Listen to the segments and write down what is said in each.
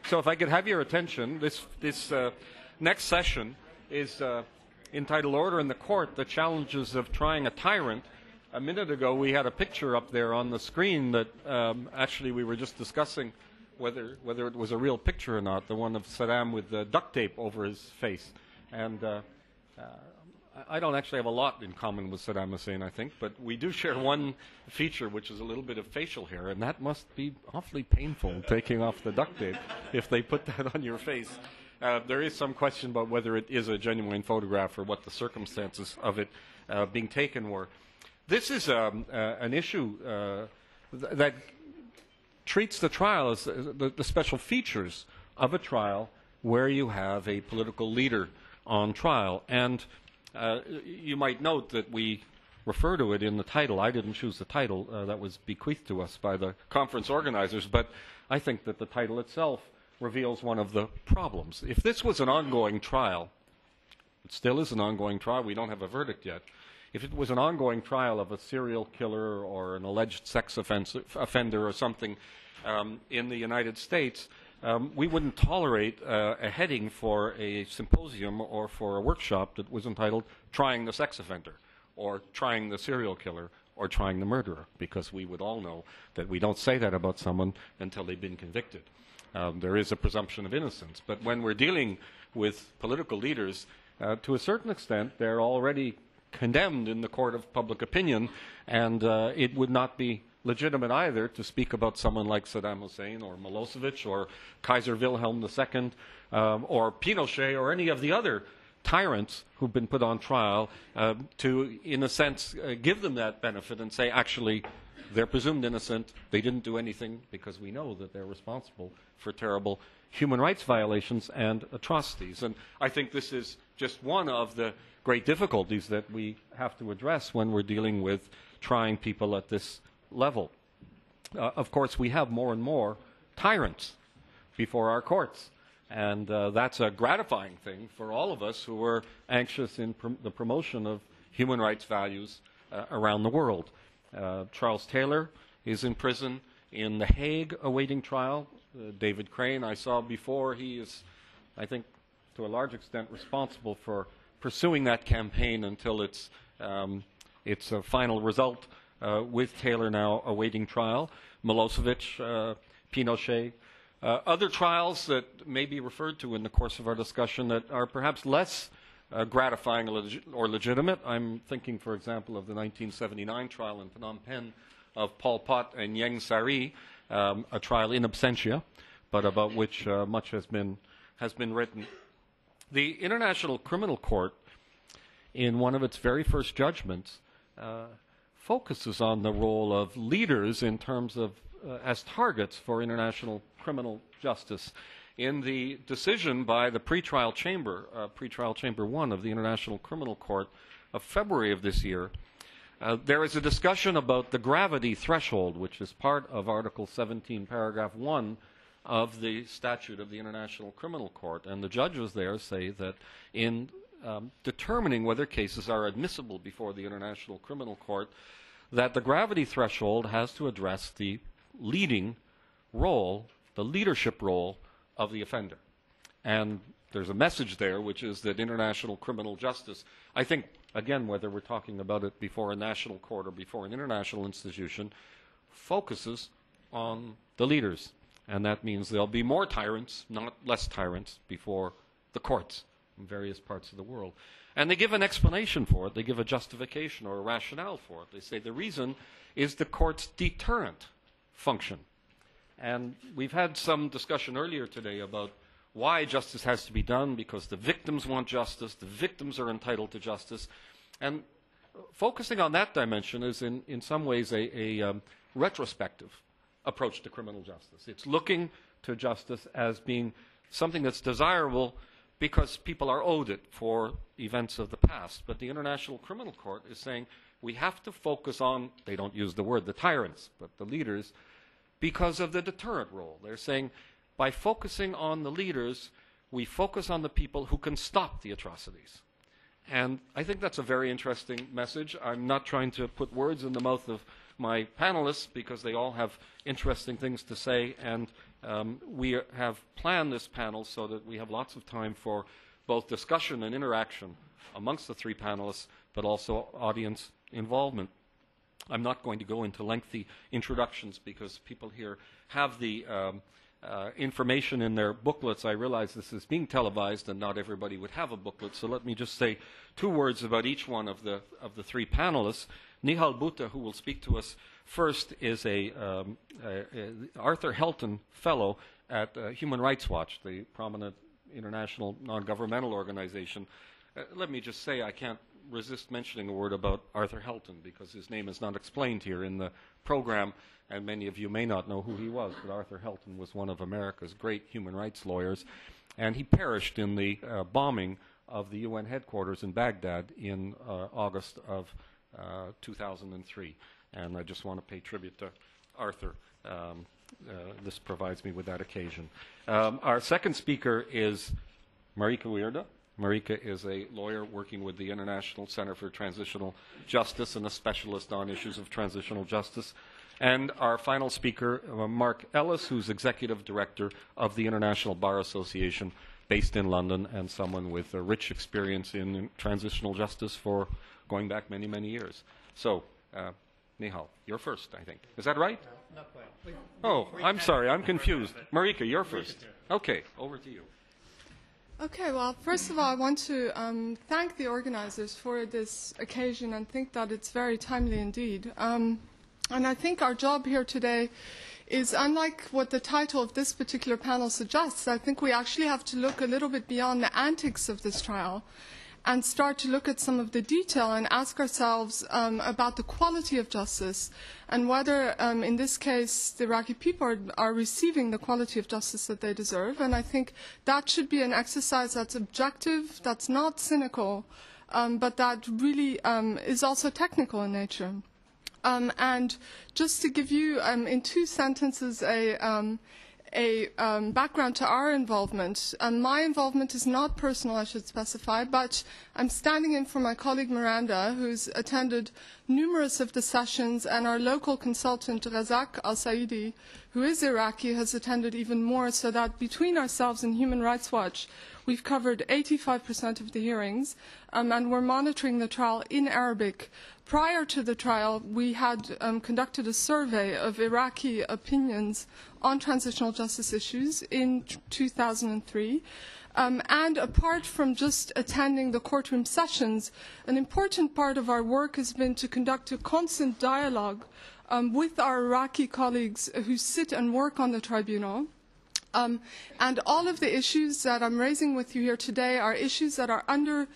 So if I could have your attention, this next session is entitled Order in the Court, the Challenges of Trying a Tyrant. A minute ago we had a picture up there on the screen that actually we were just discussing whether it was a real picture or not, the one of Saddam with the duct tape over his face. And I don't actually have a lot in common with Saddam Hussein, I think, but we do share one feature, which is a little bit of facial hair, and that must be awfully painful, taking off the duct tape, if they put that on your face. There is some question about whether it is a genuine photograph or what the circumstances of it being taken were. This is an issue that treats the trial as the special features of a trial where you have a political leader on trial. And you might note that we refer to it in the title. I didn't choose the title. That was bequeathed to us by the conference organizers. But I think that the title itself reveals one of the problems. If this was an ongoing trial, it still is an ongoing trial. We don't have a verdict yet. If it was an ongoing trial of a serial killer or an alleged sex offender or something in the United States, we wouldn't tolerate a heading for a symposium or for a workshop that was entitled Trying the Sex Offender or Trying the Serial Killer or Trying the Murderer, because we would all know that we don't say that about someone until they've been convicted. There is a presumption of innocence. But when we're dealing with political leaders, to a certain extent, they're already condemned in the court of public opinion, and it would not be legitimate either to speak about someone like Saddam Hussein or Milosevic or Kaiser Wilhelm II or Pinochet or any of the other tyrants who've been put on trial to, in a sense, give them that benefit and say, actually, they're presumed innocent, they didn't do anything, because we know that they're responsible for terrible human rights violations and atrocities. And I think this is just one of the great difficulties that we have to address when we're dealing with trying people at this level. Of course, we have more and more tyrants before our courts, and that's a gratifying thing for all of us who are anxious in the promotion of human rights values around the world. Charles Taylor is in prison in The Hague awaiting trial. David Crane, I saw before, he is, I think, to a large extent responsible for pursuing that campaign until its a final result, with Taylor now awaiting trial. Milosevic, Pinochet, other trials that may be referred to in the course of our discussion that are perhaps less gratifying or legitimate. I'm thinking, for example, of the 1979 trial in Phnom Penh of Pol Pot and Ieng Sary, a trial in absentia, but about which much has been written. The International Criminal Court, in one of its very first judgments, focuses on the role of leaders in terms of as targets for international criminal justice. In the decision by the pretrial chamber 1 of the International Criminal Court of February of this year, there is a discussion about the gravity threshold, which is part of Article 17, Paragraph 1 of the statute of the International Criminal Court. And the judges there say that in determining whether cases are admissible before the International Criminal Court, that the gravity threshold has to address the leading role, the leadership role of the offender. And there's a message there, which is that international criminal justice, I think, again, whether we're talking about it before a national court or before an international institution, focuses on the leaders. And that means there'll be more tyrants, not less tyrants, before the courts in various parts of the world. And they give an explanation for it. They give a justification or a rationale for it. They say the reason is the court's deterrent function. And we've had some discussion earlier today about why justice has to be done, because the victims want justice, the victims are entitled to justice. And focusing on that dimension is in some ways a retrospective approach to criminal justice. It's looking to justice as being something that's desirable because people are owed it for events of the past. But the International Criminal Court is saying we have to focus on, they don't use the word the tyrants, but the leaders, because of the deterrent role. They're saying by focusing on the leaders, we focus on the people who can stop the atrocities. And I think that's a very interesting message. I'm not trying to put words in the mouth of my panelists because they all have interesting things to say, and We have planned this panel so that we have lots of time for both discussion and interaction amongst the three panelists, but also audience involvement. I'm not going to go into lengthy introductions because people here have the information in their booklets. I realize this is being televised and not everybody would have a booklet, so let me just say 2 words about each one of the three panelists. Nehal Bhuta, who will speak to us first, is a Arthur Helton Fellow at Human Rights Watch, the prominent international non-governmental organization. Let me just say I can't resist mentioning a word about Arthur Helton because his name is not explained here in the program, and many of you may not know who he was, but Arthur Helton was one of America's great human rights lawyers, and he perished in the bombing of the UN headquarters in Baghdad in August of 2003. And I just want to pay tribute to Arthur. This provides me with that occasion. Our second speaker is Marieke Wierda. Marieke is a lawyer working with the International Center for Transitional Justice and a specialist on issues of transitional justice. And our final speaker, Mark Ellis, who's Executive Director of the International Bar Association based in London and someone with a rich experience in transitional justice for going back many, many years. So, Nehal, you're first, I think. Is that right? No, not quite. Oh, I'm sorry, I'm confused. Marieke, you're first. Okay, over to you. Okay, well, first of all, I want to thank the organizers for this occasion and think that it's very timely indeed. And I think our job here today is, unlike what the title of this particular panel suggests, I think we actually have to look a little bit beyond the antics of this trial and start to look at some of the detail and ask ourselves about the quality of justice and whether, in this case, the Iraqi people are receiving the quality of justice that they deserve. And I think that should be an exercise that's objective, that's not cynical, but that really is also technical in nature. And just to give you, in 2 sentences, a background to our involvement. My involvement is not personal, I should specify, but I'm standing in for my colleague Miranda, who's attended numerous of the sessions, and our local consultant, Razak Al-Saidi, who is Iraqi, has attended even more, so that between ourselves and Human Rights Watch, we've covered 85% of the hearings, and we're monitoring the trial in Arabic. Prior to the trial, we had conducted a survey of Iraqi opinions on transitional justice issues in 2003. And apart from just attending the courtroom sessions, an important part of our work has been to conduct a constant dialogue with our Iraqi colleagues who sit and work on the tribunal. And all of the issues that I'm raising with you here today are issues that are under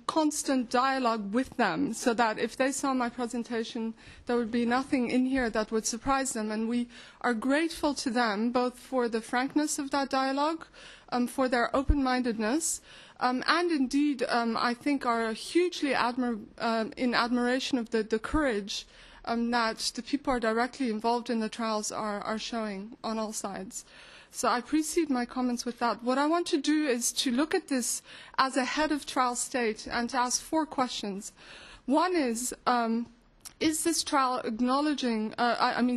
constant dialogue with them, so that if they saw my presentation, there would be nothing in here that would surprise them. And we are grateful to them, both for the frankness of that dialogue, for their open-mindedness, and indeed, I think are hugely in admiration of the courage that the people who are directly involved in the trials are showing on all sides. So I precede my comments with that. What I want to do is to look at this as a head of trial state and to ask 4 questions. One is this trial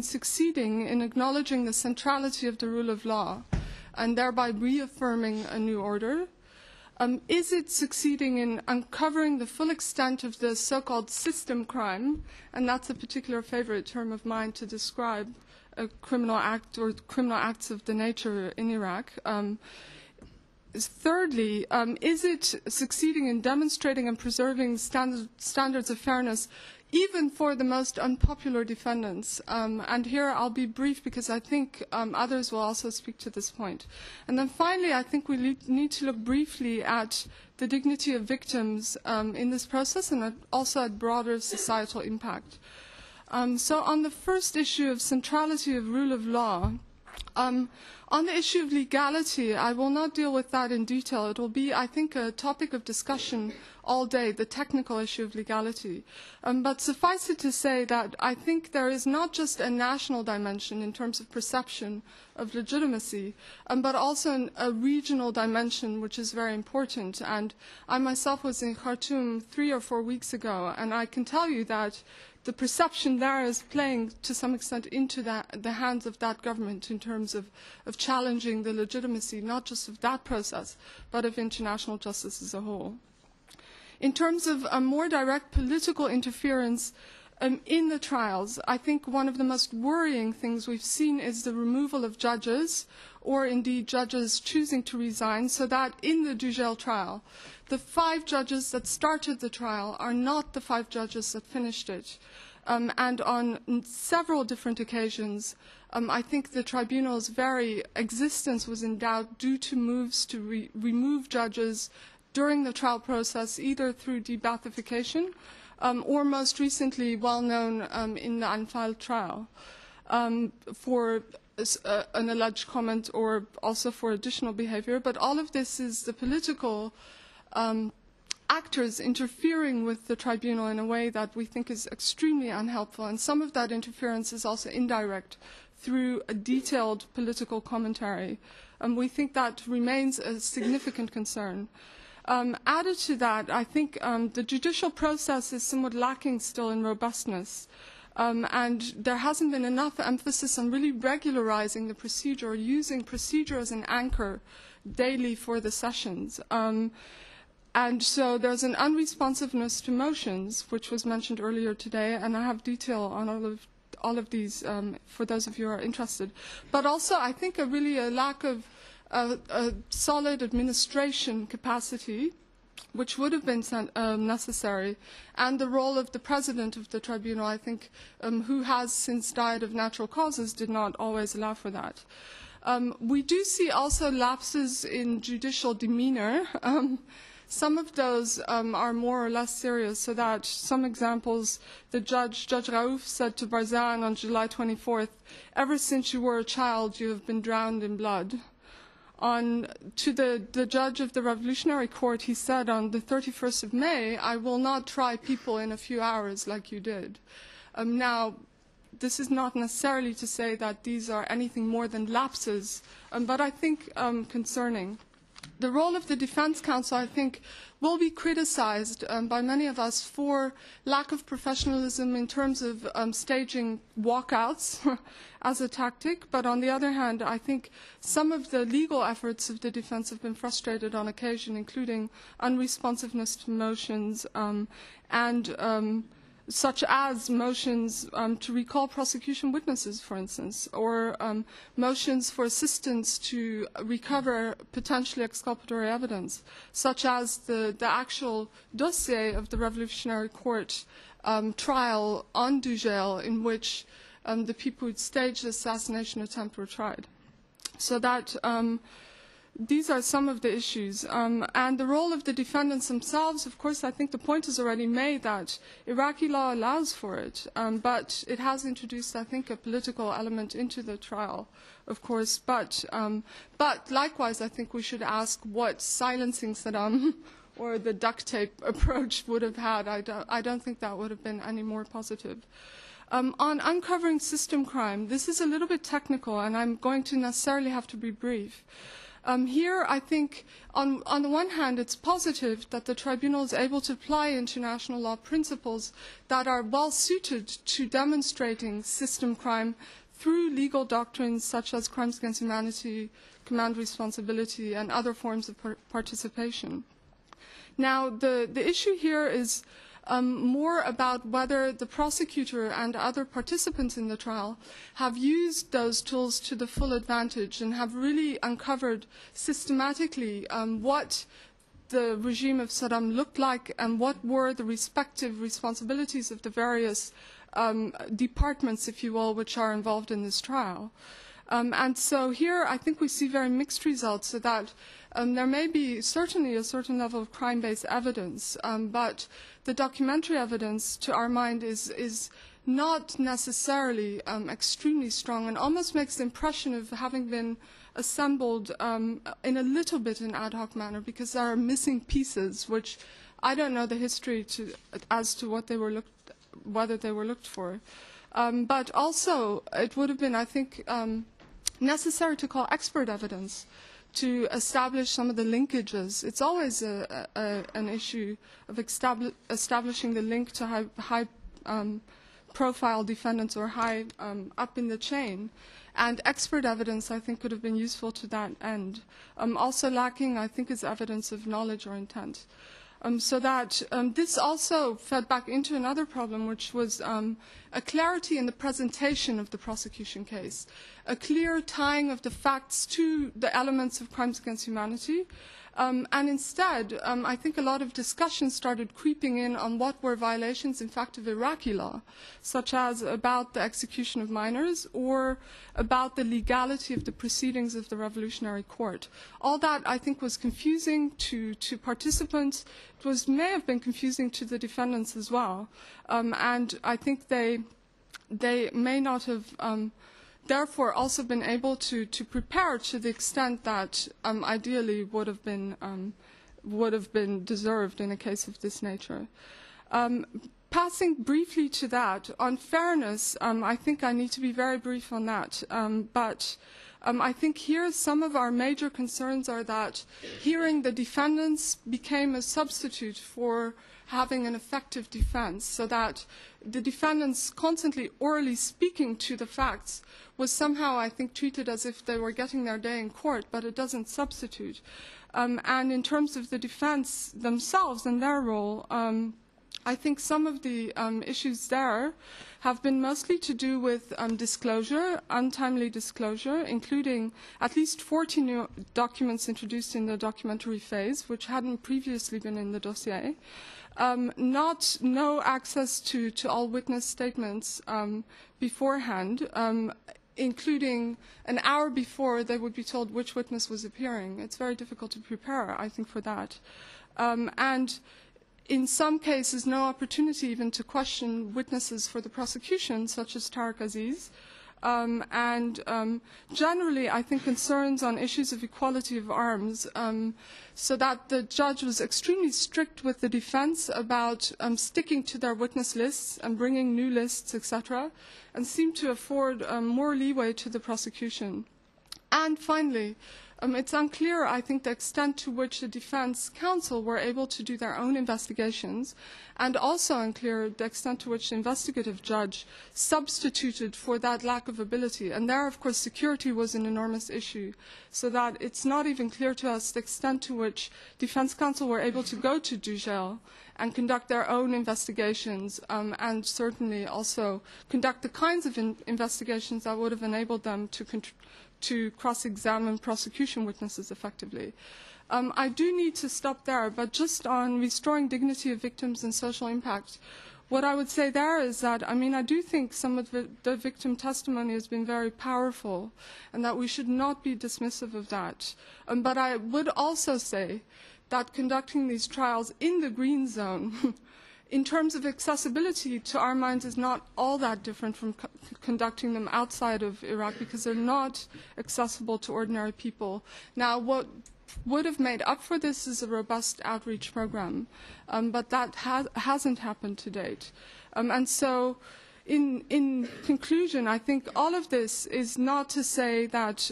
succeeding in acknowledging the centrality of the rule of law and thereby reaffirming a new order? Is it succeeding in uncovering the full extent of the so-called system crime? And that's a particular favorite term of mine to describe a criminal act or criminal acts of the nature in Iraq. Thirdly, is it succeeding in demonstrating and preserving standards of fairness even for the most unpopular defendants? And here I'll be brief because I think others will also speak to this point. And then finally, I think we need to look briefly at the dignity of victims in this process and also at broader societal impact. So on the first issue of centrality of rule of law, on the issue of legality, I will not deal with that in detail. It will be, I think, a topic of discussion all day, the technical issue of legality. But suffice it to say that I think there is not just a national dimension in terms of perception of legitimacy, but also a regional dimension, which is very important. And I myself was in Khartoum 3 or 4 weeks ago, and I can tell you that the perception there is playing to some extent into the hands of that government in terms of challenging the legitimacy, not just of that process, but of international justice as a whole. In terms of a more direct political interference in the trials, I think one of the most worrying things we've seen is the removal of judges, or indeed judges choosing to resign, so that in the Dujail trial, the 5 judges that started the trial are not the 5 judges that finished it. And on several different occasions, I think the tribunal's very existence was in doubt due to moves to remove judges during the trial process, either through de-Baathification, or most recently, well known in the unfiled trial, for an alleged comment or also for additional behavior. But all of this is the political actors interfering with the tribunal in a way that we think is extremely unhelpful. And some of that interference is also indirect through a detailed political commentary. We think that remains a significant concern. Added to that, I think the judicial process is somewhat lacking still in robustness. And there hasn't been enough emphasis on really regularizing the procedure, or using procedure as an anchor daily for the sessions. And so there's an unresponsiveness to motions, which was mentioned earlier today, and I have detail on all of these for those of you who are interested. But also, I think a lack of a solid administration capacity, which would have been necessary, and the role of the president of the tribunal, I think, who has since died of natural causes, did not always allow for that. We do see also lapses in judicial demeanor. Some of those are more or less serious, so that some examples, Judge Raouf said to Barzan on July 24th, "Ever since you were a child, you have been drowned in blood." To the judge of the Revolutionary Court, he said on the 31st of May, "I will not try people in a few hours like you did." Now, this is not necessarily to say that these are anything more than lapses, but I think concerning. The role of the defense counsel, I think, will be criticized by many of us for lack of professionalism in terms of staging walkouts as a tactic. But on the other hand, I think some of the legal efforts of the defense have been frustrated on occasion, including unresponsiveness to motions and such as motions to recall prosecution witnesses, for instance, or motions for assistance to recover potentially exculpatory evidence, such as the actual dossier of the Revolutionary Court trial on Dujail, in which the people who staged the assassination attempt were tried. So that these are some of the issues. And the role of the defendants themselves, of course, I think the point is already made that Iraqi law allows for it, but it has introduced, I think, a political element into the trial, of course. But likewise, I think we should ask what silencing Saddam or the duct tape approach would have had. I don't think that would have been any more positive. On uncovering system crime, this is a little bit technical, and I'm going to necessarily have to be brief. Here, I think, on the one hand, it's positive that the tribunal is able to apply international law principles that are well suited to demonstrating system crime through legal doctrines such as crimes against humanity, command responsibility, and other forms of participation. Now, the issue here is more about whether the prosecutor and other participants in the trial have used those tools to the full advantage and have really uncovered systematically what the regime of Saddam looked like and what were the respective responsibilities of the various departments, if you will, which are involved in this trial. And so here I think we see very mixed results, so that there may be certainly a certain level of crime-based evidence, but the documentary evidence, to our mind, is not necessarily extremely strong, and almost makes the impression of having been assembled in a little bit an ad hoc manner, because there are missing pieces, which I don't know the history as to what they were whether they were looked for. But also, it would have been, I think, necessary to call expert evidence to establish some of the linkages. It's always an issue of establishing the link to high profile defendants or high up in the chain. And expert evidence, I think, could have been useful to that end. Also lacking, I think, is evidence of knowledge or intent. So that this also fed back into another problem, which was a clarity in the presentation of the prosecution case, a clear tying of the facts to the elements of crimes against humanity. And instead, I think a lot of discussion started creeping in on what were violations, in fact, of Iraqi law, such as about the execution of minors or about the legality of the proceedings of the Revolutionary Court. All that, I think, was confusing to participants. It may have been confusing to the defendants as well. And I think they may not have therefore also been able to prepare to the extent that ideally would have been deserved in a case of this nature. Passing briefly to that, on fairness, I think I need to be very brief on that. But I think here some of our major concerns are that hearing the defendants became a substitute for having an effective defense, so that the defendants constantly orally speaking to the facts was somehow, I think, treated as if they were getting their day in court, but it doesn't substitute. And in terms of the defense themselves and their role, I think some of the issues there have been mostly to do with disclosure, untimely disclosure, including at least 40 new documents introduced in the documentary phase, which hadn't previously been in the dossier. No access to all witness statements beforehand, including an hour before they would be told which witness was appearing. It's very difficult to prepare, I think, for that. And in some cases, no opportunity even to question witnesses for the prosecution, such as Tariq Aziz. Generally, I think concerns on issues of equality of arms, so that the judge was extremely strict with the defense about sticking to their witness lists and bringing new lists, etc., and seemed to afford more leeway to the prosecution. And finally, it's unclear, I think, the extent to which the defense counsel were able to do their own investigations, and also unclear the extent to which the investigative judge substituted for that lack of ability. And there, of course, security was an enormous issue, so that it's not even clear to us the extent to which defense counsel were able to go to Dujail and conduct their own investigations, and certainly also conduct the kinds of investigations that would have enabled them to cross-examine prosecution witnesses effectively. I do need to stop there, but just on restoring dignity of victims and social impact, what I would say there is that, I do think some of the victim testimony has been very powerful, and that we should not be dismissive of that. But I would also say that conducting these trials in the green zone in terms of accessibility, to our minds, is not all that different from conducting them outside of Iraq, because they're not accessible to ordinary people. Now, what would have made up for this is a robust outreach program, but that hasn't happened to date. And so, in conclusion, I think all of this is not to say that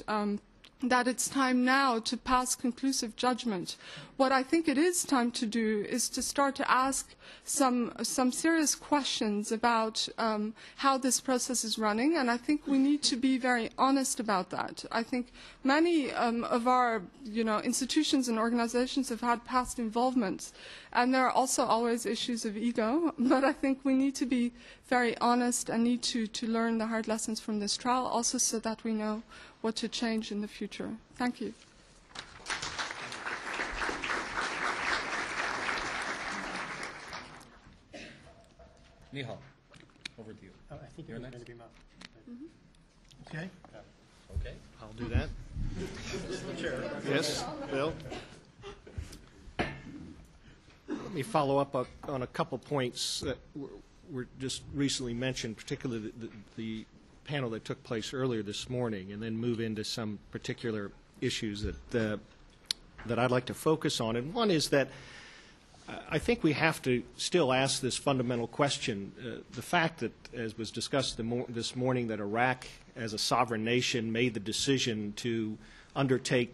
that it's time now to pass conclusive judgment. What I think it is time to do is to start to ask some serious questions about how this process is running, and I think we need to be very honest about that. I think many of our institutions and organizations have had past involvements, and there are also always issues of ego, but I think we need to be very honest and need to learn the hard lessons from this trial, also so that we know what to change in the future. Thank you. Nehal, over to you. I think you're going to be up. Okay. Okay. I'll do that. Chair. Yes, Bill. Let me follow up on a couple points that were just recently mentioned, particularly the panel that took place earlier this morning, and then move into some particular issues that I'd like to focus on. And one is that I think we have to still ask this fundamental question. The fact that, as was discussed this morning, that Iraq, as a sovereign nation, made the decision to undertake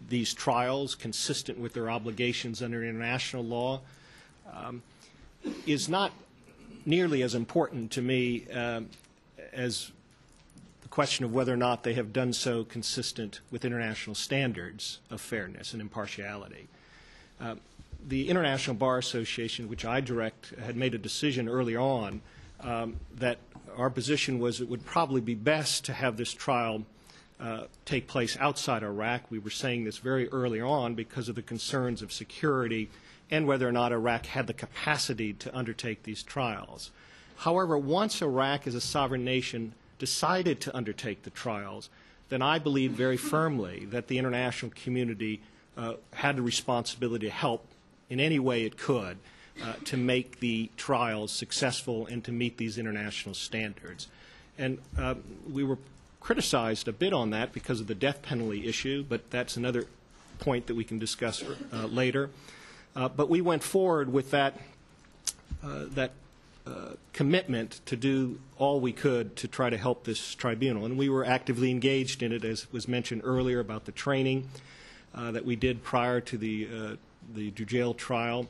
these trials consistent with their obligations under international law is not nearly as important to me as the question of whether or not they have done so consistent with international standards of fairness and impartiality. The International Bar Association, which I direct, had made a decision early on that our position was it would probably be best to have this trial take place outside Iraq. We were saying this very early on because of the concerns of security and whether or not Iraq had the capacity to undertake these trials. However, once Iraq as a sovereign nation decided to undertake the trials, then I believe very firmly that the international community had the responsibility to help in any way it could to make the trials successful and to meet these international standards. And we were criticized a bit on that because of the death penalty issue, but that's another point that we can discuss later. But we went forward with that commitment to do all we could to try to help this tribunal. And we were actively engaged in it, as was mentioned earlier, about the training that we did prior to the Dujail trial.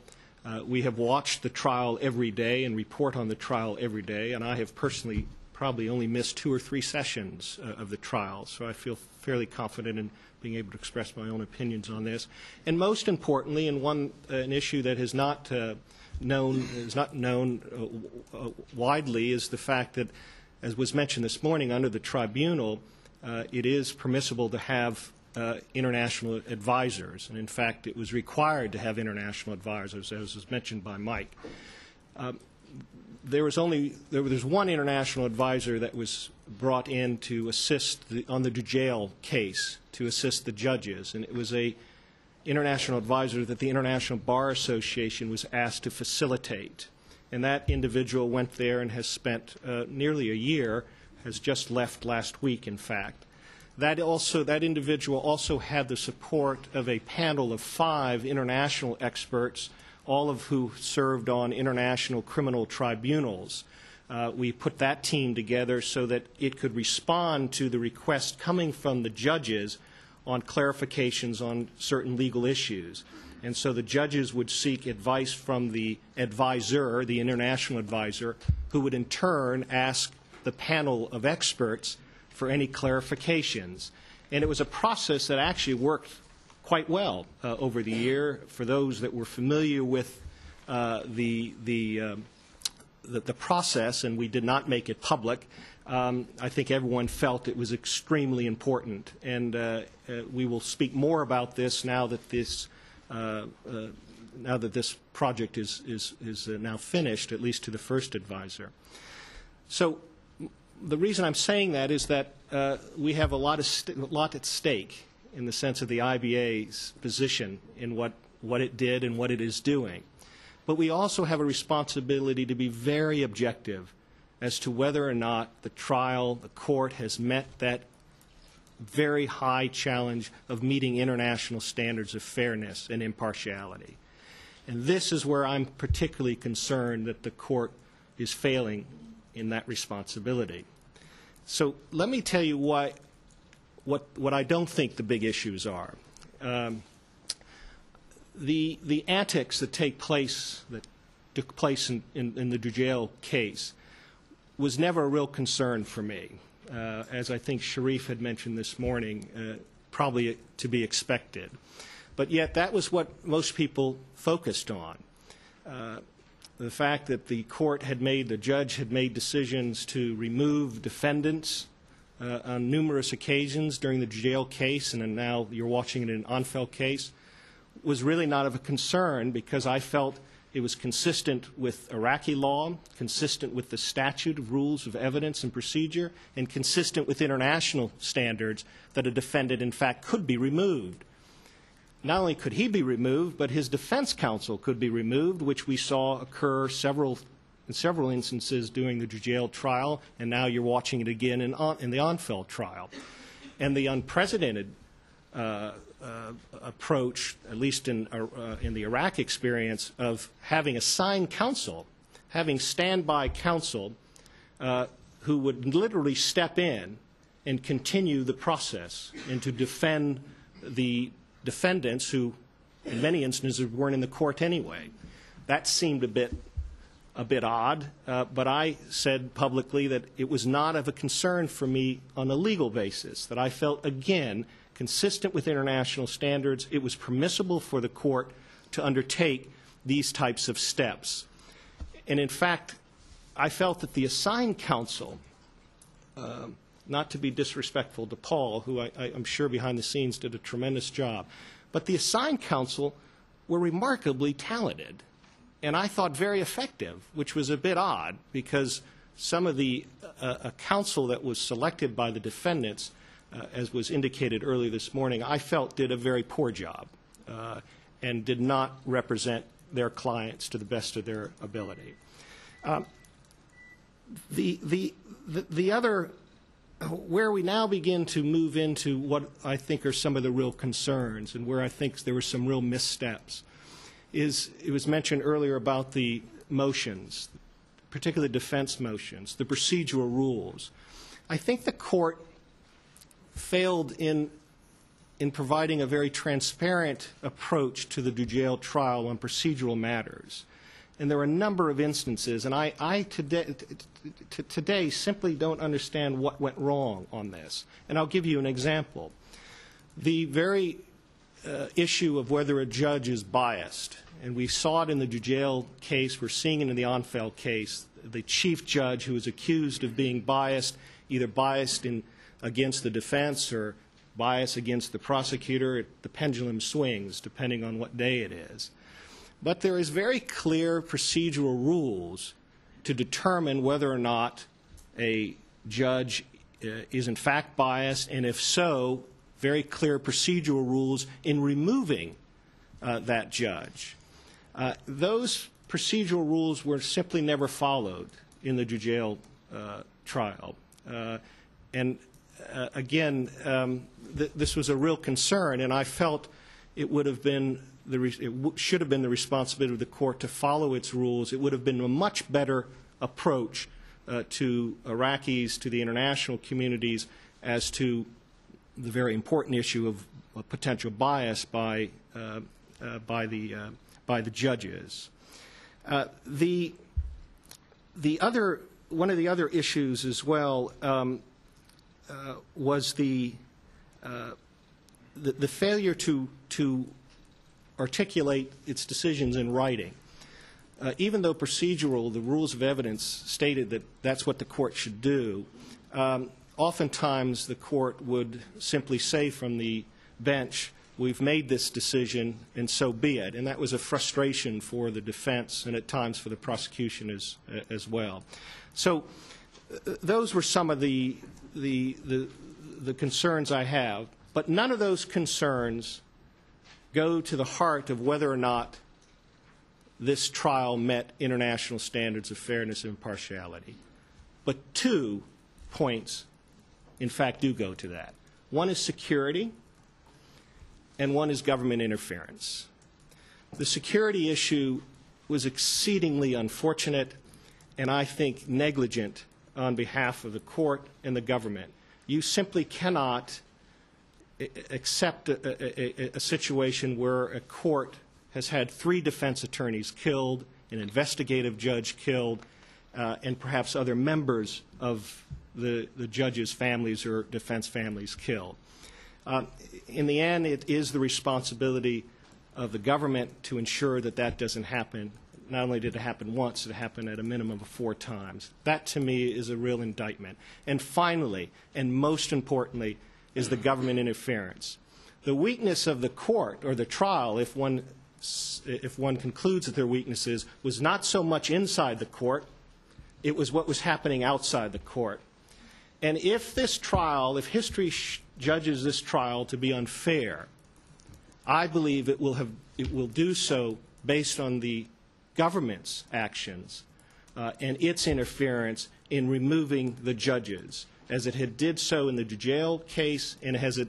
We have watched the trial every day and report on the trial every day, and I have personally probably only missed 2 or 3 sessions of the trial, so I feel fairly confident in being able to express my own opinions on this. And most importantly, and an issue that is not known widely, is the fact that, as was mentioned this morning, under the tribunal, it is permissible to have international advisors, and in fact, it was required to have international advisors, as was mentioned by Mike. There was one international advisor that was brought in to assist on the Dujail case, to assist the judges, and it was an international advisor that the International Bar Association was asked to facilitate. And that individual went there and has spent nearly a year, has just left last week, in fact. That individual also had the support of a panel of 5 international experts, all of who served on international criminal tribunals. We put that team together so that it could respond to the request coming from the judges on clarifications on certain legal issues. And so the judges would seek advice from the advisor, the international advisor, who would in turn ask the panel of experts for any clarifications. And it was a process that actually worked quite well over the year. For those that were familiar with the process, and we did not make it public, I think everyone felt it was extremely important. And we will speak more about this now that this project is now finished, at least to the first advisor. So the reason I'm saying that is that we have a lot at stake in the sense of the IBA's position in what it did and what it is doing. But we also have a responsibility to be very objective as to whether or not the court has met that very high challenge of meeting international standards of fairness and impartiality. And this is where I'm particularly concerned that the court is failing in that responsibility. So let me tell you what I don't think the big issues are. The antics that took place in the Dujail case was never a real concern for me. As I think Sharif had mentioned this morning, probably to be expected. But yet that was what most people focused on. The fact that the judge had made decisions to remove defendants on numerous occasions during the Dujail case, and then now you're watching it in an Onfel case, was really not of a concern because I felt it was consistent with Iraqi law, consistent with the statute of rules of evidence and procedure, and consistent with international standards that a defendant, in fact, could be removed. Not only could he be removed, but his defense counsel could be removed, which we saw occur in several instances during the Dujail trial, and now you're watching it again in the Onfel trial. And the unprecedented approach, at least in the Iraq experience, of having assigned counsel, having standby counsel who would literally step in and continue the process and to defend the defendants who, in many instances, weren't in the court anyway. That seemed a bit a bit odd, but I said publicly that it was not of a concern for me on a legal basis, that I felt, again, consistent with international standards, it was permissible for the court to undertake these types of steps. And in fact, I felt that the assigned counsel, not to be disrespectful to Paul, who I'm sure behind the scenes did a tremendous job, but the assigned counsel were remarkably talented, and I thought very effective, which was a bit odd because some of the counsel that was selected by the defendants, as was indicated earlier this morning, I felt did a very poor job and did not represent their clients to the best of their ability. The other, where we now begin to move into what I think are some of the real concerns and where I think there were some real missteps, is it was mentioned earlier about the motions, particularly defense motions, the procedural rules. I think the court failed in providing a very transparent approach to the Dujail trial on procedural matters. And there are a number of instances, and I today simply don't understand what went wrong on this. And I'll give you an example. The very issue of whether a judge is biased, and we saw it in the Dujail case, we're seeing it in the Onfeld case, the chief judge who is accused of being biased, either biased against the defense or bias against the prosecutor. The pendulum swings depending on what day it is. But there is very clear procedural rules to determine whether or not a judge is in fact biased, and if so, very clear procedural rules in removing that judge. Those procedural rules were simply never followed in the Dujail trial. Again, this was a real concern, and I felt it would have been should have been the responsibility of the court to follow its rules. It would have been a much better approach to Iraqis, to the international communities, as to the very important issue of potential bias by the judges. One of the other issues as well was the failure to articulate its decisions in writing. Even though procedural, the rules of evidence stated that that's what the court should do, oftentimes the court would simply say from the bench, we've made this decision and so be it. And that was a frustration for the defense and at times for the prosecution as well. So those were some of the concerns I have, but none of those concerns go to the heart of whether or not this trial met international standards of fairness and impartiality. But 2 points, in fact, do go to that. One is security, and one is government interference. The security issue was exceedingly unfortunate and I think negligent on behalf of the court and the government. You simply cannot accept a situation where a court has had 3 defense attorneys killed, an investigative judge killed, and perhaps other members of the judges' families or defense families killed. In the end, it is the responsibility of the government to ensure that that doesn't happen. Not only did it happen once, it happened at a minimum of 4 times. That, to me, is a real indictment. And finally, and most importantly, is the government interference. The weakness of the court or the trial, if one concludes that their weaknesses, was not so much inside the court, it was what was happening outside the court. And if this trial, if history judges this trial to be unfair, I believe it will do so based on the government's actions and its interference in removing the judges, as it did so in the Dujail case and as it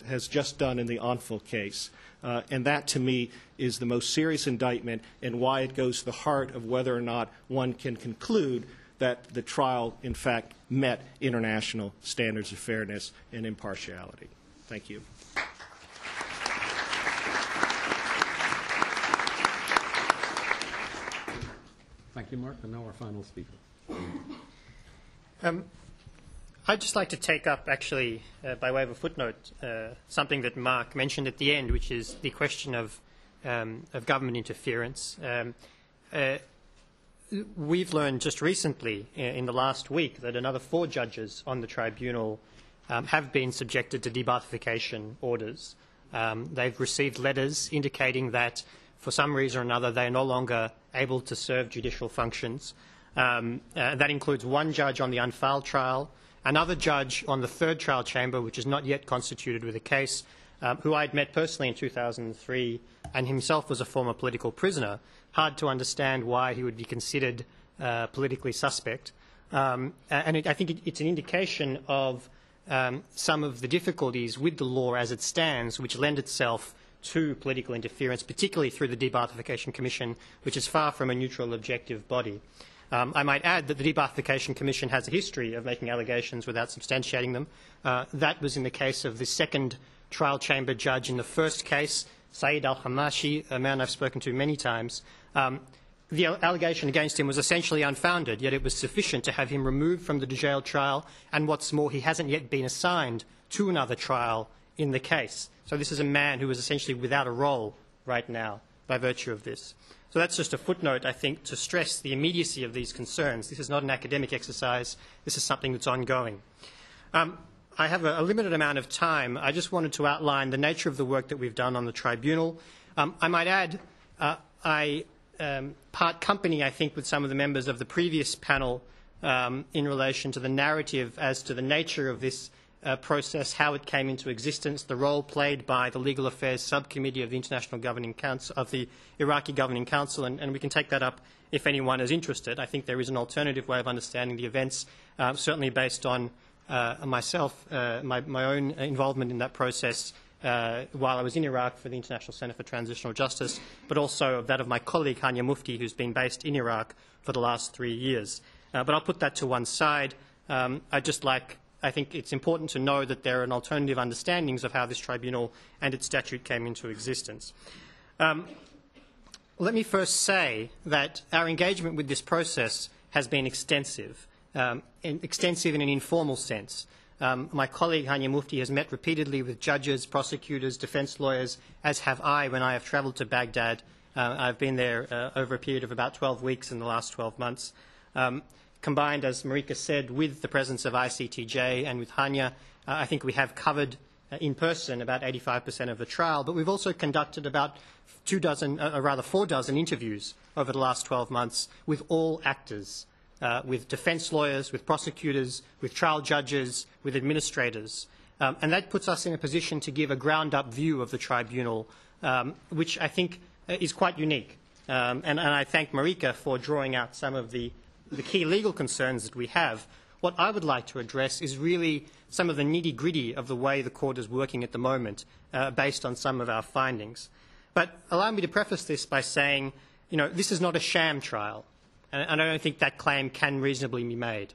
has just done in the Onfeld case. And that, to me, is the most serious indictment and why it goes to the heart of whether or not one can conclude that the trial, in fact, met international standards of fairness and impartiality. Thank you. Thank Thank you, Mark. And now our final speaker. I'd just like to take up, actually, by way of a footnote, something that Mark mentioned at the end, which is the question of government interference. We've learned just recently, in the last week, that another 4 judges on the tribunal have been subjected to debathification orders. They've received letters indicating that, for some reason or another, they are no longer able to serve judicial functions. That includes 1 judge on the unfiled trial, another judge on the 3rd trial chamber, which is not yet constituted with a case, who I'd met personally in 2003 and himself was a former political prisoner. Hard to understand why he would be considered politically suspect. I think it's an indication of some of the difficulties with the law as it stands, which lend itself to political interference, particularly through the Debathification Commission, which is far from a neutral, objective body. I might add that the Debathification Commission has a history of making allegations without substantiating them. That was in the case of the 2nd trial chamber judge in the first case, Saeed al-Hamashi, a man I've spoken to many times. The allegation against him was essentially unfounded, yet it was sufficient to have him removed from the Dujail trial, and what's more, he hasn't yet been assigned to another trial in the case. So this is a man who is essentially without a role right now by virtue of this. So that's just a footnote, I think, to stress the immediacy of these concerns. This is not an academic exercise. This is something that's ongoing. I have a limited amount of time. I just wanted to outline the nature of the work that we've done on the tribunal. I might add, I part company, I think, with some of the members of the previous panel in relation to the narrative as to the nature of this process, how it came into existence, the role played by the Legal Affairs Subcommittee of the International Governing Council, of the Iraqi Governing Council, and we can take that up if anyone is interested. I think there is an alternative way of understanding the events, certainly based on myself, my own involvement in that process while I was in Iraq for the International Center for Transitional Justice, but also that of my colleague Hania Mufti, who's been based in Iraq for the last 3 years. But I'll put that to one side. I think it's important to know that there are alternative understandings of how this tribunal and its statute came into existence. Let me first say that our engagement with this process has been extensive in an informal sense. My colleague Hania Mufti has met repeatedly with judges, prosecutors, defence lawyers, as have I when I have travelled to Baghdad. I've been there over a period of about 12 weeks in the last 12 months. Combined, as Marieke said, with the presence of ICTJ and with Hania, I think we have covered in person about 85% of the trial, but we've also conducted about 4 dozen interviews over the last 12 months with all actors, with defence lawyers, with prosecutors, with trial judges, with administrators. And that puts us in a position to give a ground-up view of the tribunal, which I think is quite unique. And I thank Marieke for drawing out some of the key legal concerns that we have. What I would like to address is really some of the nitty-gritty of the way the court is working at the moment, based on some of our findings. But allow me to preface this by saying, this is not a sham trial, and I don't think that claim can reasonably be made.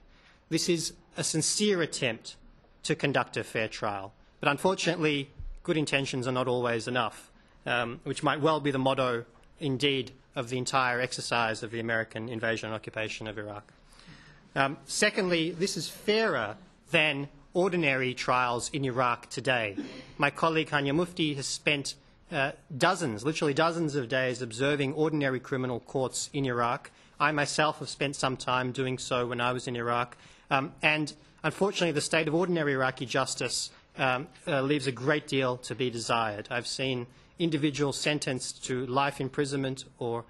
This is a sincere attempt to conduct a fair trial. But unfortunately, good intentions are not always enough, which might well be the motto, indeed, of the entire exercise of the American invasion and occupation of Iraq. Secondly, this is fairer than ordinary trials in Iraq today. My colleague Hania Mufti has spent literally dozens of days observing ordinary criminal courts in Iraq. I myself have spent some time doing so when I was in Iraq. And unfortunately, the state of ordinary Iraqi justice leaves a great deal to be desired. I've seen individuals sentenced to life imprisonment or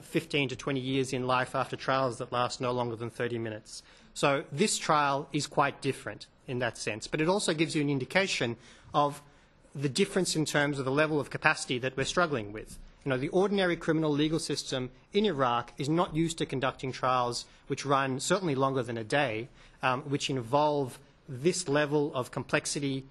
15 to 20 years in life after trials that last no longer than 30 minutes. So this trial is quite different in that sense. But it also gives you an indication of the difference in terms of the level of capacity that we're struggling with. The ordinary criminal legal system in Iraq is not used to conducting trials which run certainly longer than a day, which involve this level of complexity,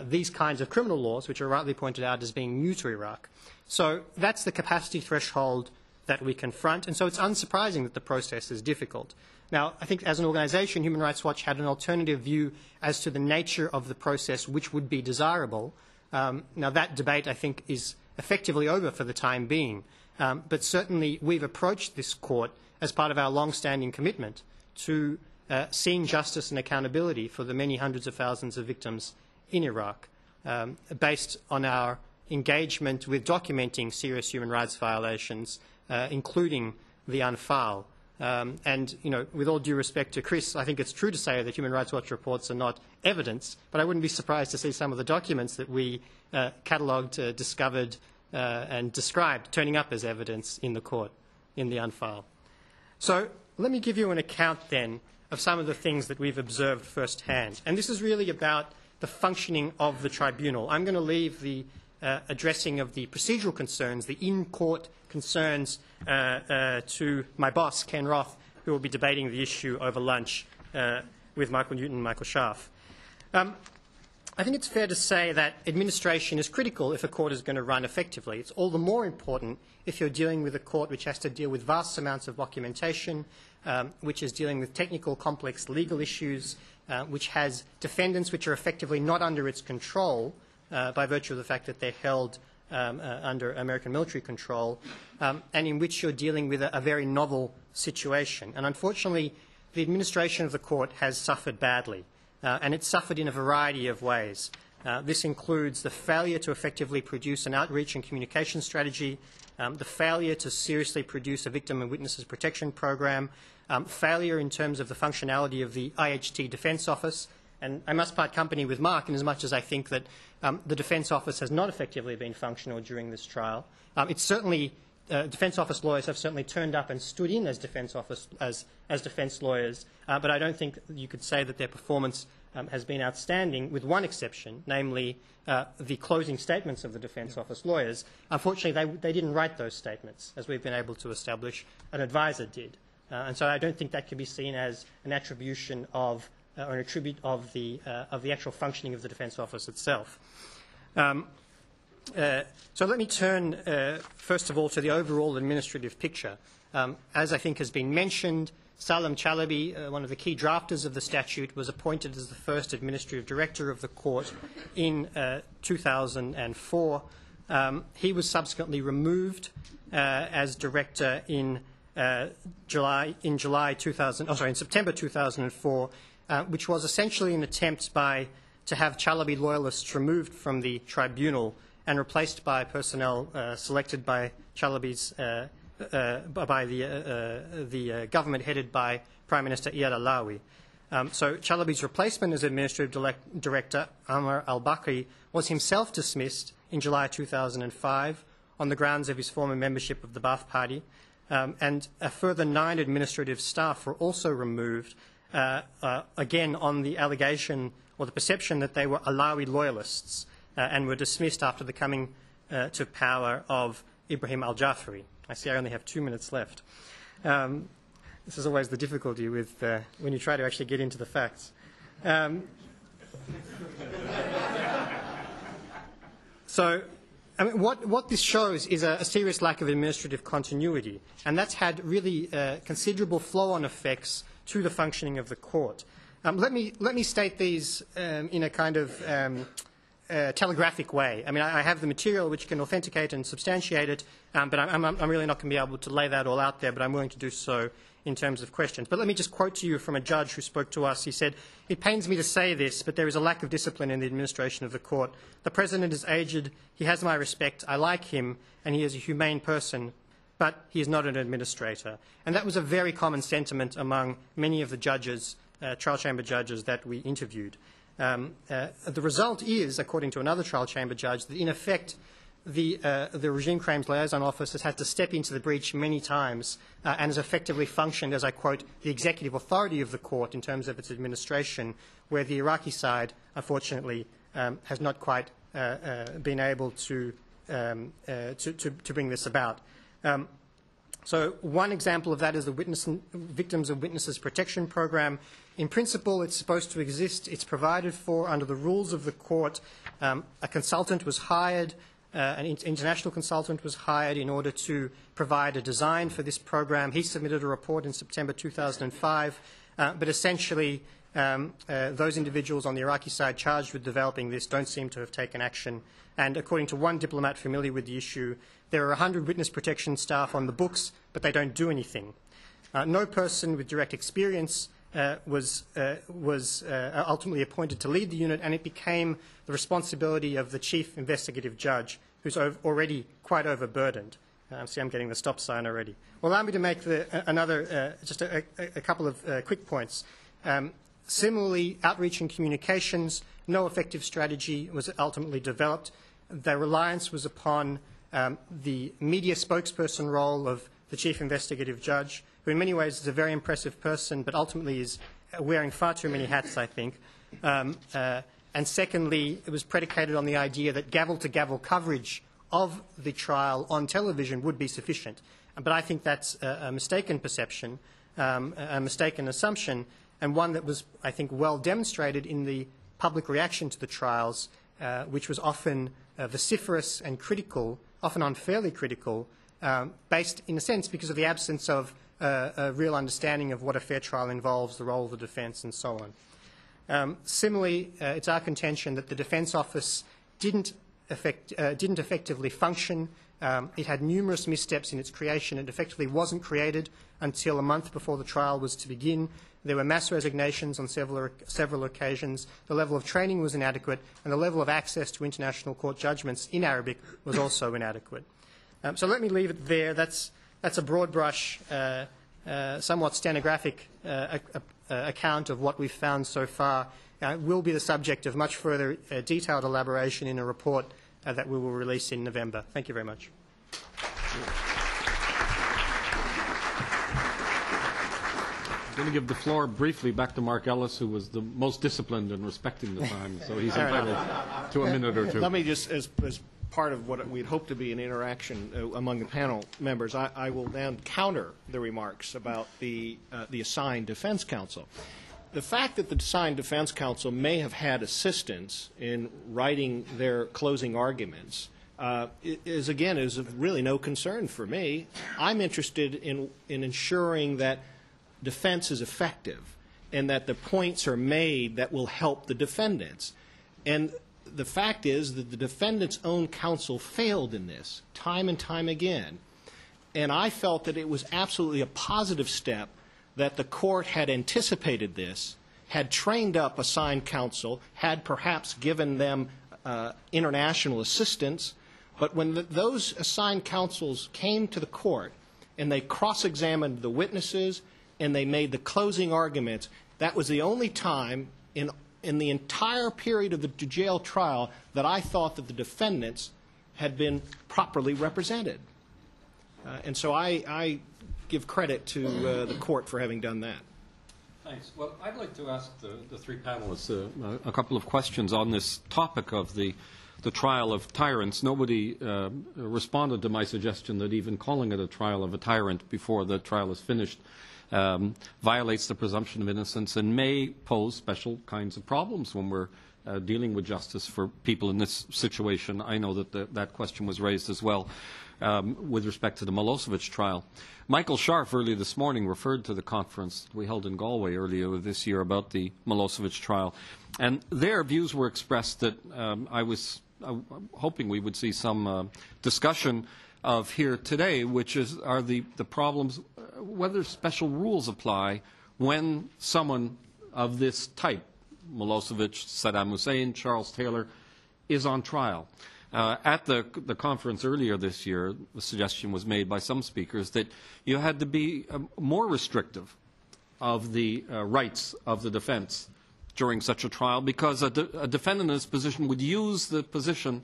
these kinds of criminal laws, which are rightly pointed out as being new to Iraq. So that's the capacity threshold that we confront, and so it's unsurprising that the process is difficult. Now, I think as an organisation, Human Rights Watch had an alternative view as to the nature of the process which would be desirable. Now, that debate, I think, is effectively over for the time being. But certainly we've approached this court as part of our long-standing commitment to seeing justice and accountability for the many hundreds of thousands of victims in Iraq, based on our engagement with documenting serious human rights violations, including the Anfal. And, you know, with all due respect to Chris, I think it's true to say that Human Rights Watch reports are not evidence, but I wouldn't be surprised to see some of the documents that we catalogued, discovered, and described turning up as evidence in the court, in the Anfal. So let me give you an account then of some of the things that we've observed firsthand. And this is really about the functioning of the tribunal. I'm going to leave the addressing of the procedural concerns, the in-court concerns, to my boss, Ken Roth, who will be debating the issue over lunch with Michael Newton and Michael Scharf. I think it's fair to say that administration is critical if a court is going to run effectively. It's all the more important if you're dealing with a court which has to deal with vast amounts of documentation, which is dealing with technical, complex legal issues, which has defendants which are effectively not under its control by virtue of the fact that they're held under American military control, and in which you're dealing with a very novel situation. And unfortunately, the administration of the court has suffered badly. And it's suffered in a variety of ways. This includes the failure to effectively produce an outreach and communication strategy, the failure to seriously produce a victim and witnesses protection program, failure in terms of the functionality of the IHT Defence Office. And I must part company with Mark in as much as I think that the Defence Office has not effectively been functional during this trial. It's certainly Defence Office lawyers have certainly turned up and stood in as defence lawyers, but I don't think you could say that their performance has been outstanding, with one exception, namely the closing statements of the Defence Office lawyers. Unfortunately, they didn't write those statements, as we've been able to establish. An advisor did. And so I don't think that can be seen as an attribution of, or an attribute of the actual functioning of the Defence Office itself. So let me turn, first of all, to the overall administrative picture. As I think has been mentioned, Salam Chalabi, one of the key drafters of the statute, was appointed as the first administrative director of the court in 2004. He was subsequently removed as director in September 2004, which was essentially an attempt to have Chalabi loyalists removed from the tribunal and replaced by personnel selected by Chalabi's by the government headed by Prime Minister Iyad Allawi. So Chalabi's replacement as administrative director, Amr al-Bakri, was himself dismissed in July 2005 on the grounds of his former membership of the Ba'ath Party, and a further 9 administrative staff were also removed, again on the allegation or the perception that they were Allawi loyalists, and were dismissed after the coming to power of Ibrahim al-Jafari. I see I only have 2 minutes left. This is always the difficulty with when you try to actually get into the facts. So I mean, what this shows is a serious lack of administrative continuity, and that's had really considerable flow-on effects to the functioning of the court. Let me state these in a kind of telegraphic way. I mean, I have the material which can authenticate and substantiate it, but I'm really not going to be able to lay that all out there, but I'm willing to do so in terms of questions. But let me just quote to you from a judge who spoke to us. He said, "It pains me to say this, but there is a lack of discipline in the administration of the court. The President is aged, he has my respect, I like him, and he is a humane person, but he is not an administrator." And that was a very common sentiment among many of the judges, trial chamber judges that we interviewed. The result is, according to another trial chamber judge, that in effect the Regime Crimes Liaison Office has had to step into the breach many times and has effectively functioned as, I quote, the executive authority of the court in terms of its administration, where the Iraqi side, unfortunately, has not quite been able to bring this about. So one example of that is the Victims and Witnesses Protection Program. In principle, it's supposed to exist. It's provided for under the rules of the court. A consultant was hired, an international consultant was hired in order to provide a design for this program. He submitted a report in September 2005, but essentially those individuals on the Iraqi side charged with developing this don't seem to have taken action. And according to one diplomat familiar with the issue, there are 100 witness protection staff on the books, but they don't do anything. No person with direct experience was ultimately appointed to lead the unit, and it became the responsibility of the chief investigative judge, who's already quite overburdened. See, I'm getting the stop sign already. Well, allow me to make just a couple of quick points. Similarly, outreach and communications, no effective strategy was ultimately developed. The reliance was upon the media spokesperson role of the chief investigative judge, who in many ways is a very impressive person, but ultimately is wearing far too many hats, I think. And secondly, it was predicated on the idea that gavel-to-gavel coverage of the trial on television would be sufficient. But I think that's a mistaken perception, a mistaken assumption, and one that was, I think, well demonstrated in the public reaction to the trials, which was often vociferous and critical, often unfairly critical, based, in a sense, because of the absence of a real understanding of what a fair trial involves, the role of the defence, and so on. Similarly, it's our contention that the Defence Office didn't effectively function. It had numerous missteps in its creation. It effectively wasn't created until a month before the trial was to begin. There were mass resignations on several occasions. The level of training was inadequate, and the level of access to international court judgments in Arabic was also inadequate. So let me leave it there. That's a broad brush, somewhat stenographic account of what we've found so far. It will be the subject of much further detailed elaboration in a report that we will release in November. Thank you very much. I'm going to give the floor briefly back to Mark Ellis, who was the most disciplined in respecting the time, so he's entitled to a minute or two. Let me just, as part of what we'd hoped to be an interaction among the panel members, I will then counter the remarks about the assigned defense counsel. The fact that the assigned defense counsel may have had assistance in writing their closing arguments is of really no concern for me. I'm interested in ensuring that defense is effective and that the points are made that will help the defendants. And the fact is that the defendant's own counsel failed in this time and time again. And I felt that it was absolutely a positive step that the court had anticipated this, had trained up assigned counsel, had perhaps given them international assistance. But when those assigned counsels came to the court and they cross-examined the witnesses and they made the closing arguments, that was the only time in the entire period of the Dujail trial that I thought that the defendants had been properly represented. And so I give credit to the court for having done that. Thanks. Well, I'd like to ask the three panelists a couple of questions on this topic of the trial of tyrants. Nobody responded to my suggestion that even calling it a trial of a tyrant before the trial is finished violates the presumption of innocence and may pose special kinds of problems when we're dealing with justice for people in this situation. I know that that question was raised as well with respect to the Milosevic trial. Michael Scharf earlier this morning referred to the conference we held in Galway earlier this year about the Milosevic trial, and their views were expressed that I was hoping we would see some discussion of here today, which are the problems, whether special rules apply when someone of this type, Milosevic, Saddam Hussein, Charles Taylor, is on trial. At the conference earlier this year, the suggestion was made by some speakers that you had to be more restrictive of the rights of the defense during such a trial because a defendant in this position would use the position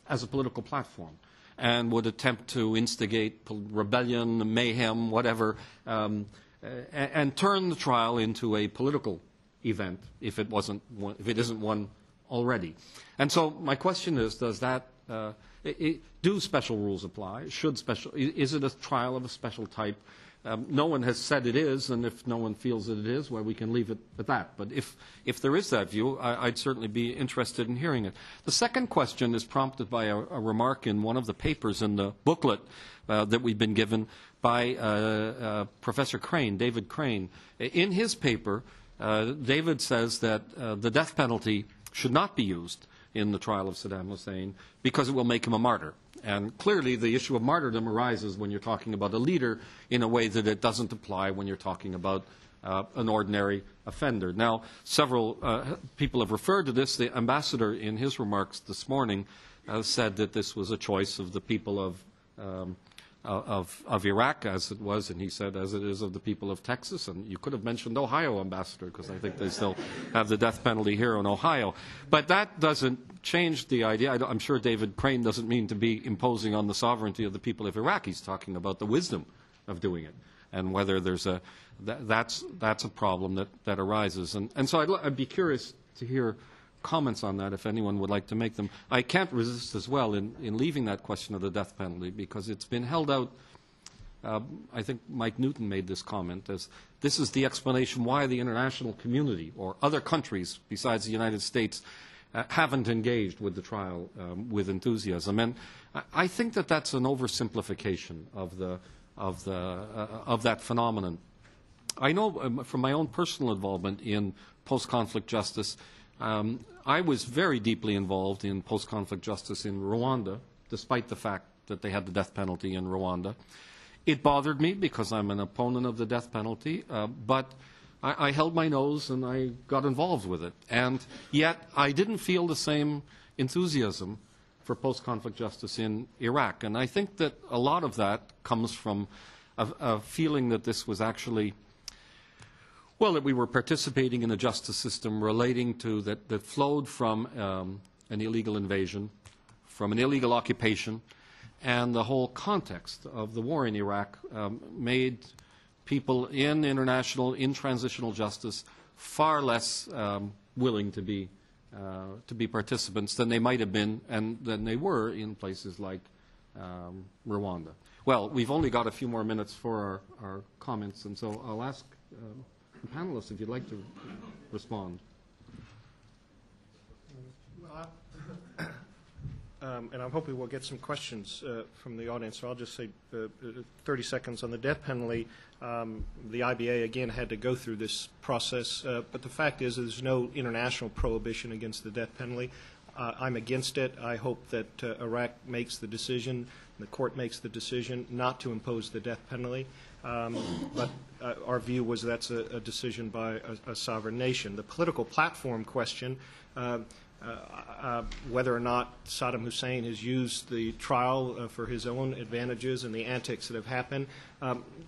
as a political platform and would attempt to instigate rebellion, mayhem, whatever, and turn the trial into a political event if it isn't one already. And so my question is, does that do special rules apply? Is it a trial of a special type? No one has said it is, and if no one feels that it is, well, we can leave it at that. But if there is that view, I'd certainly be interested in hearing it. The second question is prompted by a remark in one of the papers in the booklet that we've been given by Professor Crane, David Crane. In his paper, David says that the death penalty should not be used in the trial of Saddam Hussein because it will make him a martyr. And clearly the issue of martyrdom arises when you're talking about a leader in a way that it doesn't apply when you're talking about an ordinary offender. Now, several people have referred to this. The ambassador, in his remarks this morning, said that this was a choice of the people of Iraq, as it was, and he said, as it is of the people of Texas. And you could have mentioned Ohio, Ambassador, because I think they still have the death penalty here in Ohio. But that doesn't change the idea. I'm sure David Crane doesn't mean to be imposing on the sovereignty of the people of Iraq. He's talking about the wisdom of doing it and whether there's that's a problem that arises. And so I'd be curious to hear comments on that if anyone would like to make them. I can't resist as well in leaving that question of the death penalty because it's been held out. I think Mike Newton made this comment as this is the explanation why the international community or other countries besides the United States haven't engaged with the trial with enthusiasm. And I think that that's an oversimplification of that phenomenon. I know from my own personal involvement in post-conflict justice, I was very deeply involved in post-conflict justice in Rwanda, despite the fact that they had the death penalty in Rwanda. It bothered me because I'm an opponent of the death penalty, but I held my nose and I got involved with it. And yet I didn't feel the same enthusiasm for post-conflict justice in Iraq. And I think that a lot of that comes from a feeling that this was actually, well, that we were participating in a justice system relating to that flowed from an illegal invasion, from an illegal occupation, and the whole context of the war in Iraq made people in transitional justice far less willing to be participants than they might have been and than they were in places like Rwanda. Well, we've only got a few more minutes for our comments, and so I'll ask the panelists if you'd like to respond. And I'm hoping we'll get some questions from the audience, so I'll just say 30 seconds on the death penalty. The IBA, again, had to go through this process, but the fact is there's no international prohibition against the death penalty. I'm against it. I hope that Iraq makes the decision, the court makes the decision not to impose the death penalty. But our view was that's a decision by a sovereign nation. The political platform question, whether or not Saddam Hussein has used the trial for his own advantages and the antics that have happened.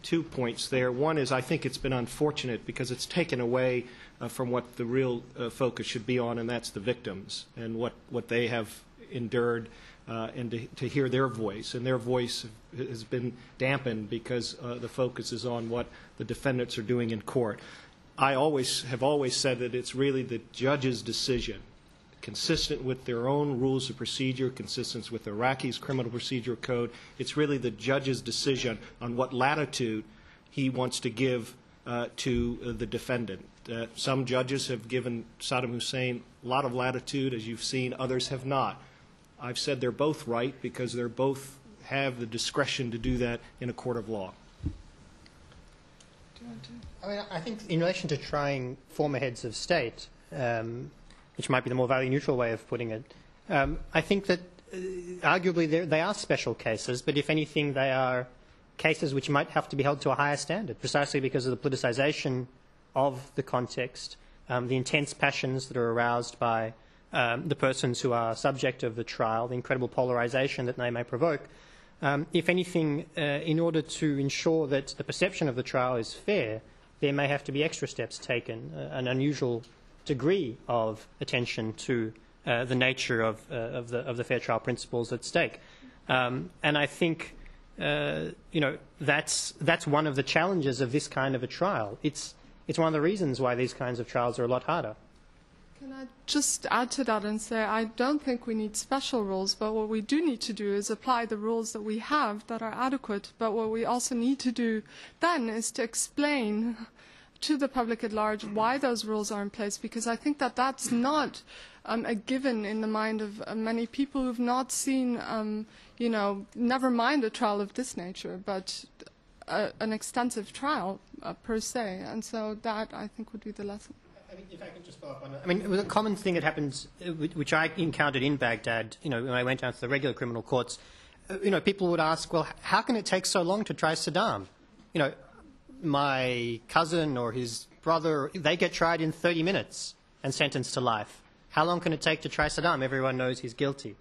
2 points there. One is I think it's been unfortunate because it's taken away from what the real focus should be on, and that's the victims and what they have endured and to hear their voice. And their voice has been dampened because the focus is on what the defendants are doing in court. I have always said that it's really the judge's decision, consistent with their own rules of procedure, consistent with Iraqi's criminal procedure code. It's really the judge's decision on what latitude he wants to give to the defendant. Some judges have given Saddam Hussein a lot of latitude, as you've seen. Others have not. I've said they're both right because they both have the discretion to do that in a court of law. I think in relation to trying former heads of state, which might be the more value-neutral way of putting it, I think that arguably they are special cases, but if anything, they are cases which might have to be held to a higher standard, precisely because of the politicization of the context, the intense passions that are aroused by the persons who are subject of the trial, the incredible polarization that they may provoke. If anything, in order to ensure that the perception of the trial is fair, there may have to be extra steps taken, an unusual degree of attention to the nature of the fair trial principles at stake. And I think that's one of the challenges of this kind of a trial. It's one of the reasons why these kinds of trials are a lot harder. Can I just add to that and say I don't think we need special rules, but what we do need to do is apply the rules that we have that are adequate. But what we also need to do then is to explain to the public at large why those rules are in place, because I think that that's not a given in the mind of many people who've not seen, never mind a trial of this nature, but an extensive trial per se. And so that, I think, would be the lesson. I mean, if I can just follow up on that. I mean, the common thing that happens, which I encountered in Baghdad, you know, when I went down to the regular criminal courts, you know, people would ask, well, how can it take so long to try Saddam? You know, my cousin or his brother, they get tried in 30 minutes and sentenced to life. How long can it take to try Saddam? Everyone knows he's guilty.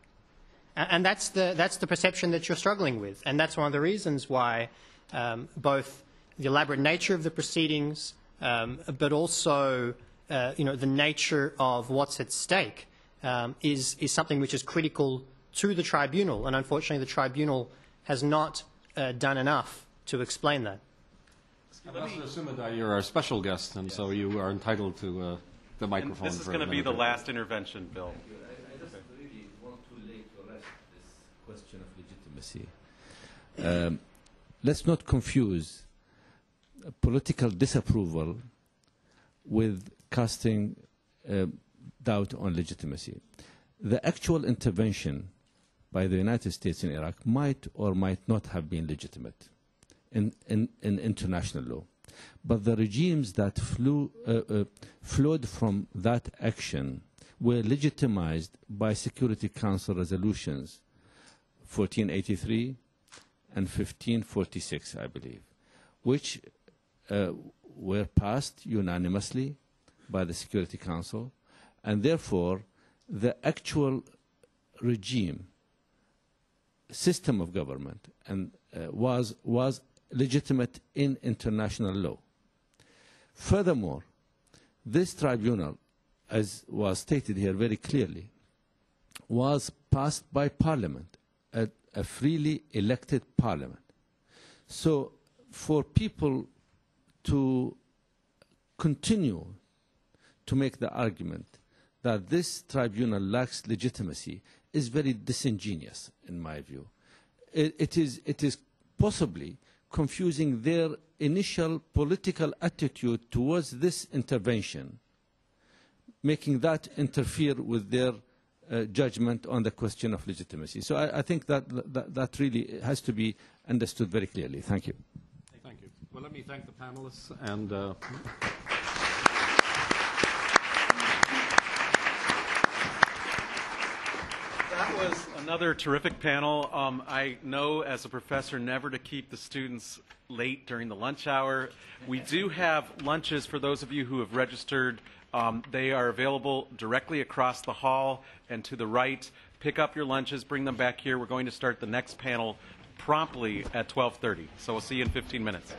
And that's the perception that you're struggling with. And that's one of the reasons why both the elaborate nature of the proceedings, but also you know, the nature of what's at stake is something which is critical to the tribunal. And unfortunately, the tribunal has not done enough to explain that. Ambassador Sumada, you're our special guest, and so you are entitled to the microphone. And this is going to be the last intervention, Bill. I just really want to lay to rest this question of legitimacy. Let's not confuse political disapproval with casting doubt on legitimacy. The actual intervention by the United States in Iraq might or might not have been legitimate in international law. But the regimes that flowed from that action were legitimized by Security Council resolutions 1483 and 1546, I believe, which were passed unanimously by the Security Council, and therefore the actual regime, system of government, and was legitimate in international law. Furthermore, this tribunal, as was stated here very clearly, was passed by Parliament, a freely elected Parliament. So for people to continue to make the argument that this tribunal lacks legitimacy is very disingenuous, in my view. It is possibly confusing their initial political attitude towards this intervention, making that interfere with their judgment on the question of legitimacy. So I think that really has to be understood very clearly. Thank you. Thank you. Well, let me thank the panelists and That was another terrific panel. I know as a professor never to keep the students late during the lunch hour. We do have lunches for those of you who have registered. They are available directly across the hall and to the right. Pick up your lunches, bring them back here. We're going to start the next panel promptly at 12:30. So we'll see you in 15 minutes.